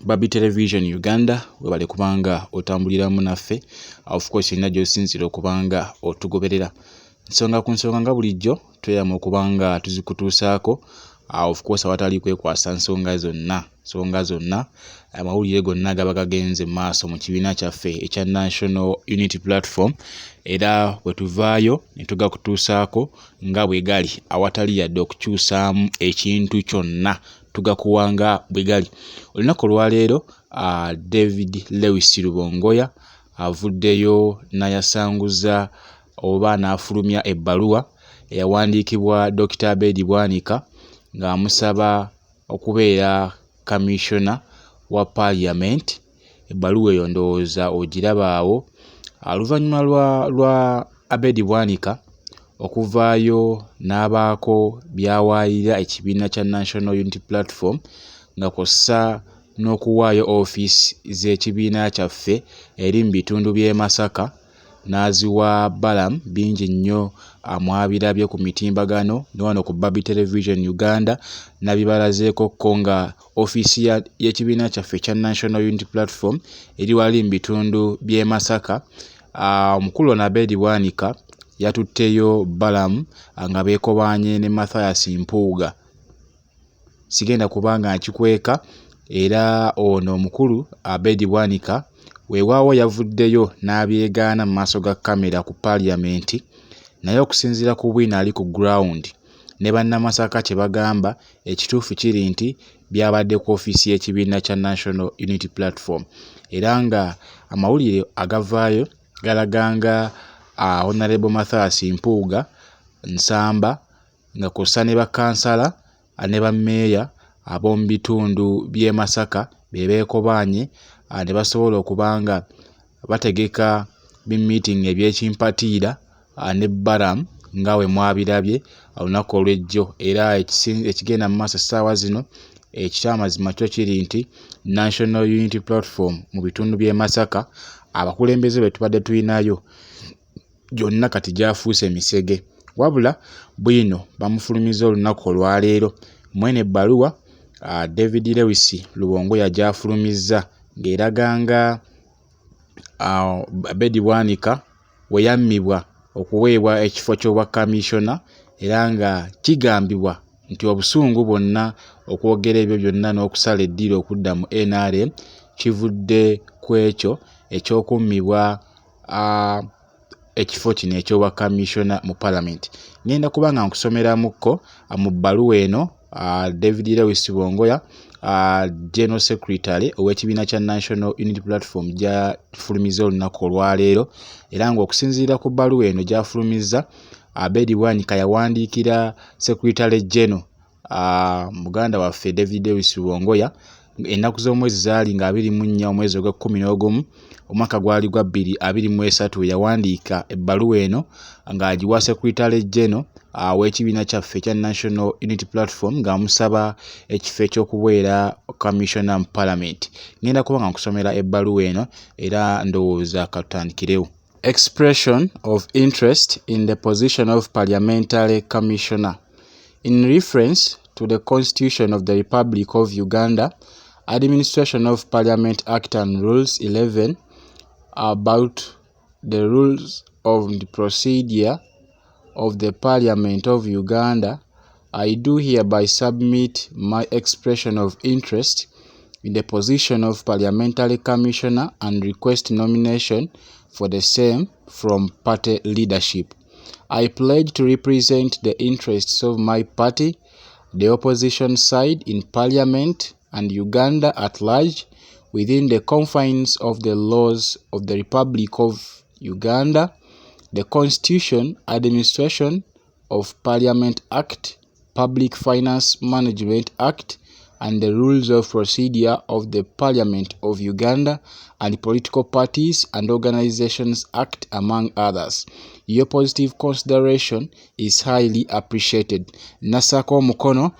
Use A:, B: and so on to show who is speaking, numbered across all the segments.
A: Babi Television Uganda webale kubanga otambulira munaffe, of course inna gy'osinzira okubanga otugoberera. Nsonga ku nsonga nga bulijjo tweyama okubanga tuzikutuusaako, of course awatali kwekwasa nsonga zonna amawulire gonna gaba gagenze maaso mu kibiina kyaffe ekya National Unity Platform, era bwe tuvaayo ne tugakutuusaako nga bwe gali awatali yadde okukyusaamu ekintu kyonna tugakuwanga bwe gali. Olunaku olwaleero David Lewis Rubongoya avuddeyo n'ayasanguza oba n'afulumya ebbaluwa eyawandiikibwa Dr. Abed Bwanika ng'amusaba okubeera Commissioner wa Parliament. Ebbaluwa eyo ndowooza ogirabaawo. Oluvannyuma lwa Abed Bwanika okuvaayo n'abaako byawaayira ekibiina kya National Unity Platform nga kw'ossa n'okuwaayo ofiisi z'ekibiina kyaffe eri mu bitundu by'e Masaka, n'aziwa Balaam bingi nnyo mwabirabye ku mitimbagano ne wano ku Babi Television Uganda nabibalazeeko ko nga ofiisi y'ekibiina kyaffe ekya National Unity Platform eri wali mu bitundu by'e Masaka. Omukulu ono Abed Bwanika yatutteyo Balaam nga beekobaanye ne Mathias Mpuuga. Sigenda kubanga nkikweka, era ono omukulu Abed Bwanika weewaawo yavuddeyo n'abyegaana mu maaso ga kamera ku Parliament, naye okusinziira ku Bwiino ali ku ground ne bannamasaka kye bagamba ekituufu kiri nti byabadde ku ofiisi y'ekibiina kya National Unity Platform, era nga amawulire agavaayo galaganga Honorable Mathias Mpuuga Nsamba nga kw'ossa ne bakansala ne bammeeya ab'omu bitundu by'e Masaka be beekobaanye ne basobola okubanga bategeka meeting ebyekimpatiira ne Balaam nga we mwabirabye olunaku olw'ejjo, era ekigenda mu maaso essaawa zino ekyamazima kyo kiri nti National Unity Platform mu bitundu by'e Masaka abakulembeze be tubadde tulinayo gyonna kati gyafuuse misege. Wabula Bwiino bamufulumiza olunaku olwaleero mwene ebbaluwa David Lewis Rubongoya gyafulumizza ng'eraganga Abed Bwanika we yammibwa okuweebwa ekifo ky'obwa Commissioner, era nga kigambibwa nti obusungu bwonna okwogera ebyo byonna n'okusala eddiiro okudda mu NRM kivudde ku ekyo eky'okummibwa ekifo kino eky'obwa Commissioner mu Parliament. Ngenda kubanga nkusomeramukko mu bbaluwa eno David Lewis Rubongoya General Secretary ow'ekibiina kya National Unity Platform gyafulumiza olunaku olwaleero, era ng'okusinziira ku bbaluwa eno gyafulumizza Abed Bwanika yawandiikira Secretary General muganda waffe David Lewis Rubongoya ennaku z'omwezi zaali nga 24 omwezi ogwa 11 omwaka gwali gwa 2023. Yawandiika ebbaluwa eno ng'agiwa Secretary General w'ekibiina kyaffe ekya National Unity Platform ng'amusaba ekifo eky'okubeera Commissioner mu Parliament. Ngenda kuba nga nkusomera ebbaluwa eno era ndowooza katutandikirewo. Expression of interest in the position of Parliamentary Commissioner. In reference to the Constitution of the Republic of Uganda, Administration of Parliament Act and Rules 11 about the rules of the procedure of the Parliament of Uganda, I do hereby submit my expression of interest in the position of Parliamentary Commissioner and request nomination for the same from party leadership. I pledge to represent the interests of my party, the opposition side in Parliament, and Uganda at large within the confines of the laws of the Republic of Uganda, the Constitution, Administration of Parliament Act, Public Finance Management Act, and the Rules of Procedure of the Parliament of Uganda and Political Parties and Organizations Act, among others. Your positive consideration is highly appreciated. Nasako Mukono,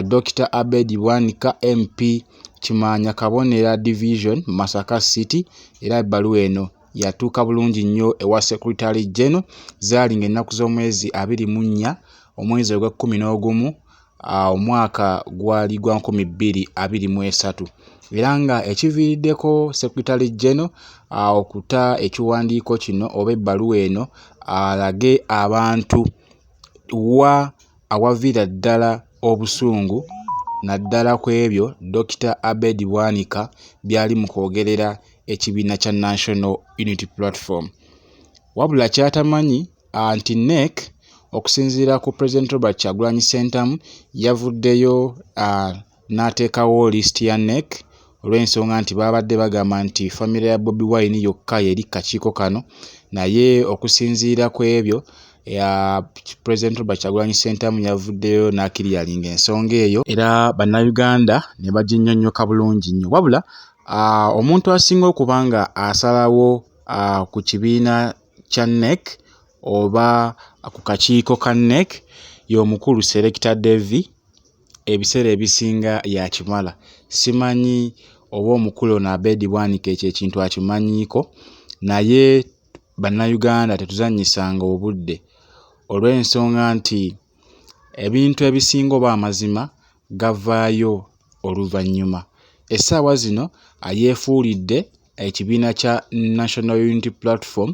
A: Dr. Abed Bwanika MP, Kimanya Kabonera Division, Masaka City. Era ebbaluwa eno yatuuka bulungi nnyo ewa Secretary General, zaali ng'ennaku z'omwezi 24 omwezi ogwa 11 omwaka gwali gwa 2023 era nga ekiviiriddeko Secretary General okuta ekiwandiiko kino oba ebbaluwa eno alage abantu awaviira ddala obusungu naddala ku ebyo Dr. Abed Bwanika byali mu kwogerera ekibiina kya National Unity Platform. Wabula kyatamanyi anti NEC okusinziira ku President Robert Kyagulanyi Ssentamu yavuddeyo n'ateekawo lisiti ya NEC olw'ensonga nti babadde bagamba nti famire ya Bobi Wine yokka yeri kakiiko kano, naye okusinziira ku ebyo President Robert Kyagulanyi Ssentamu yavuddeyo n'akiriyalinga ensonga eyo era bannayuganda ne baginnyonnyoka bulungi nnyo. Wabula omuntu asinga okuba nga asalawo ku kibiina kya NEC oba ku kakiiko ka NEC y'omukulu Selector Devi, ebiseera ebisinga yakimala. Simanyi oba omukulu ono Abed Bwanika ekyo ekintu akimanyiiko, naye bannayuganda tetuzannyisanga obudde olw'ensonga nti ebintu ebisinga oba amazima gavaayo oluvannyuma. Essaawa zino yeefuulidde ekibiina kya National Unity Platform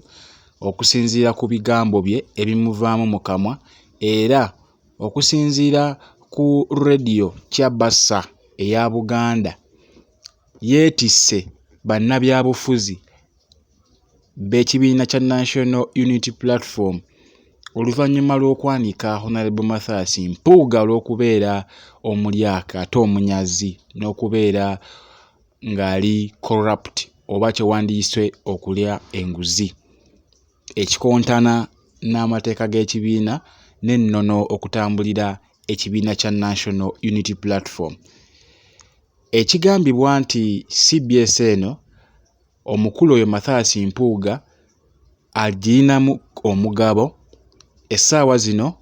A: okusinziira ku bigambo bye ebimuvaamu mu kamwa era okusinziira ku radio kya Bassa eya Buganda yeetisse bannabyabufuzi b'ekibiina kya National Unity Platform oluvannyuma lw'okwanika Honorable Mathias Mpuuga olw'okubeera omulyaka ate omunyazi n'okubeera ng'ali corrupt oba kyewandiyise okulya enguzi, ekikontana n'amateeka g'ekibiina n'ennono okutambulira ekibiina kya National Unity Platform. Ekigambibwa nti CBS eno omukulu oyo Mathias Mpuuga agirinamu omugabo, essaawa zino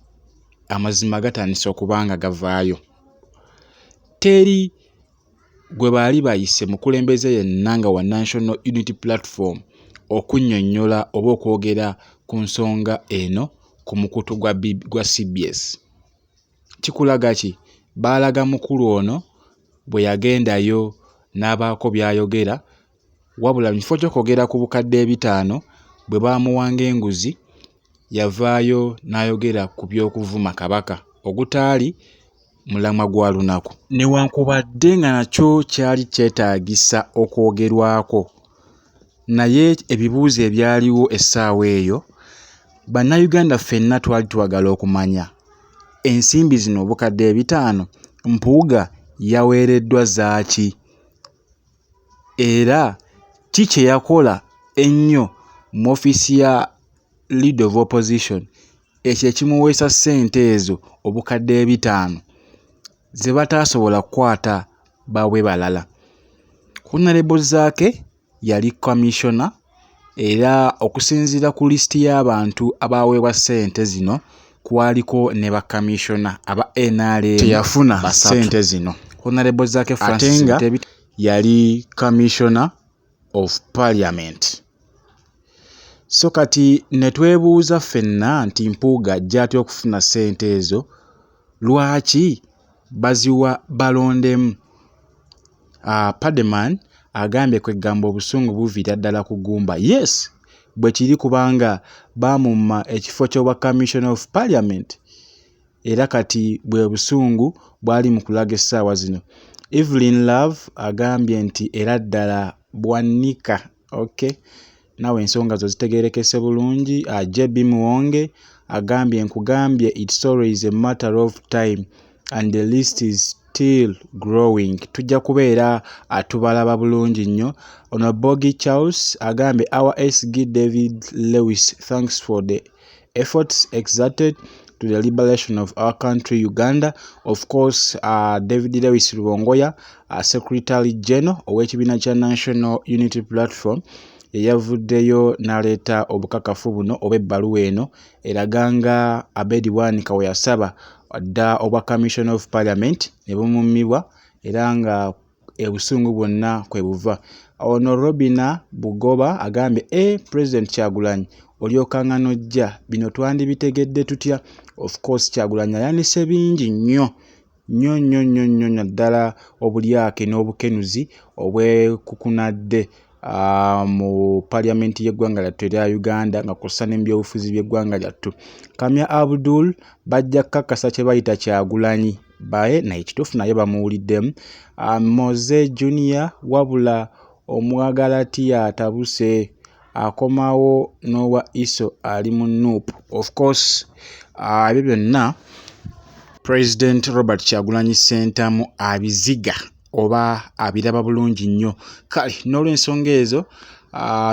A: amazima gatandise okuba nga gavaayo. Teri gwe baali bayise mukulembeze yenna nga wa National Unity Platform okunnyonnyola oba okwogera ku nsonga eno ku mukutu gwa CBS. Kikulaga ki? Baalaga mukulu ono bwe yagendayo n'abaako by'ayogera, wabula mu kifo ky'okwogera ku bukadde 5 bwe baamuwanga enguzi yavaayo n'ayogera ku by'okuvuma Kabaka ogutaali mulamwa gwa lunaku. Newankubadde nga nakyo kyali kyetaagisa okwogerwako, naye ebibuuzo ebyaliwo essaawa eyo bannayuganda ffenna twali twagala okumanya ensimbi zino obukadde 5 Mpuuga yaweereddwa zaaki era ki kye yakola ennyo mu ofiisi ya Leader of Opposition ekyo ekimuweesa ssente ezo obukadde 5 ze bataasobola kukwata bawe balala. Honorable Zaake yali commissioner era okusinziira ku lisiti y'abantu abaweebwa ssente zino kwaliko ne bakamishona aba NRM teyafuna ssente zino. Honorable Zaake Francis yali Commissioner of Parliament. So kati ne twebuuza ffenna nti Mpuuga ajja atya okufuna ssente ezo, lwaki baziwa balondemu? Pademan agambye kwegamba obusungu buviira ddala ku ggumba. Yes, bwe kiri kubanga baamumma ekifo ky'obwa Commissioner of Parliament era kati bwe busungu bwali mu kulaga essaawa zino. Evelyn Love agambye nti era ddala Bwanika. Okay, nawe ensonga zo zitegeerekese bulungi. JB Muwonge agambye nkugambye it's always a matter of time and the list is still growing. Tujja kubeera atubalaba bulungi nnyo. Ono Bogi Charles agambye our SG David Lewis thanks for the efforts exerted to the liberation of our country Uganda. Of course, David Lewis Rubongoya, Secretary General ow'ekibiina kya National Unity Platform, yavuddeyo n'aleeta obukakafu buno oba ebbaluwa eno eraganga Abed Bwanika we yasaba dda obwa Commissioner of Parliament ne bumumibwa era nga obusungu bwonna kwe buva. Ono Robina Bugoba agambye President Kyagulanyi olyoka nojja bino twandibitegedde tutya? Of course Kyagulanyi ayanise bingi nnyo nnyo naddala obulyake n'obukenuzi obwekukunadde mu paliamenti y'eggwanga lyattu erya Uganda nga kw'ossa n'ebyobufuzi by'eggwanga lyattu. Kamya Abdul bajja kkakasa kye bayita Kyagulanyi baye naye ekituufu naye bamuwuliddemu. Moze Junior wabula omwagalatiya atabuse akomawo n'owa Iso ali mu Nuupu. Of course ebyo byonna President Robert Kyagulanyi Ssentamu abiziga oba abiraba bulungi nnyo. Kale n'olw'ensonga ezo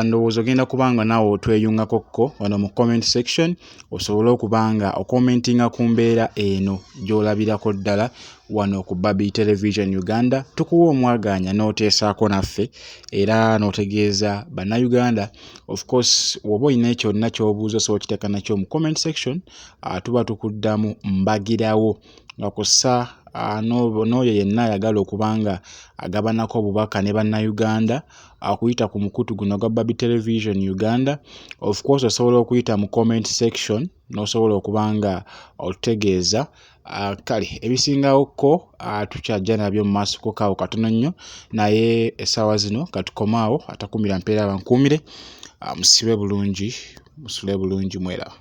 A: ndowooza ogenda kubanga naawe otweyungakokko wano mu comment section osobole okubanga okomentinga ku mbeera eno gy'olabirako ddala wano ku Babi Television Uganda. Tukuwa omwagaanya n'oteesaako naffe era n'otegeeza bannayuganda. Of course woba olina kyonna ky'obuuza osobola okiteeka nakyo mu comment section, tuba tukuddamu mbagirawo nga kw'ossa n'oyo yenna ayagala okubanga agabanako obubaka ne bannayuganda akuyita ku mukutu guno gwa Babi Television Uganda. Of course osobola okuyita mu comment section n'osobola okubanga otutegeeza. Kale ebisingawokko tukyajja nabyo mu maaso kokaawo katono nnyo, naye essaawa zino katukomaawo atakumira mpeera bankuumire. Musibe bulungi, musule bulungi, mwera.